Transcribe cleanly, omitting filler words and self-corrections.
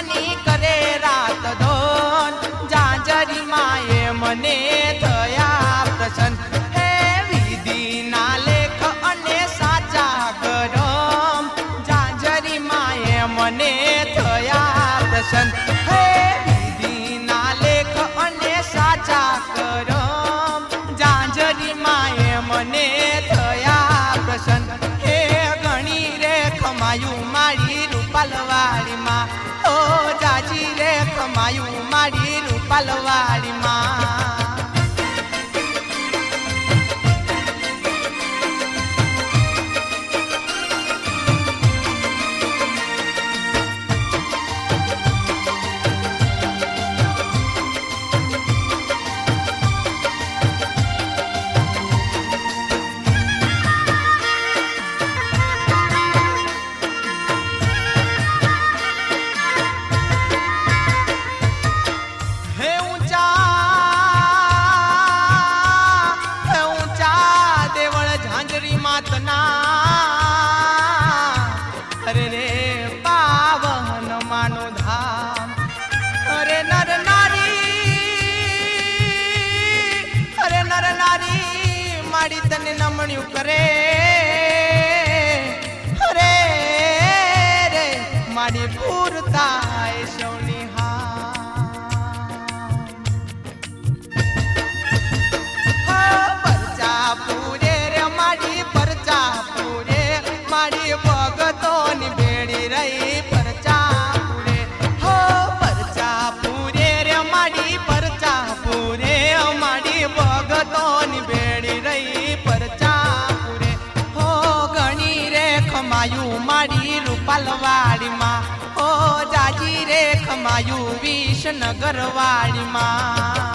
માની કરે રાત ધોન જાજરી માએ મને થયા પ્રસન્ન હે વિધિના લેખ અને સાચા કરમ જાજરી માએ મને થયા પ્રસન્ન હે વિધિના લેખ અને સાચા કરમ જાજરી માએ મને થયા પ્રસન્ન હે ગણી રે ખમાયું મારી રૂપાલવાડીમાં ઓ જાજી રે ખમાયું મારી રૂપાલવાડીમાં તને નમણ્યું કરે અરે રે મારી પૂરતા સૌની પરચા પૂરે રે મારી પરચા પૂરે મારી ભગતોની બેડી રહી પરચા પૂરે હો પરચા પૂરે રે મારી પરચા પૂરે મારી ભગતોની બેડી રહી ખમાયું મારી રૂપાલવાડીમાં ઓ જાજી રે ખમાયું વિસનગર વાડીમાં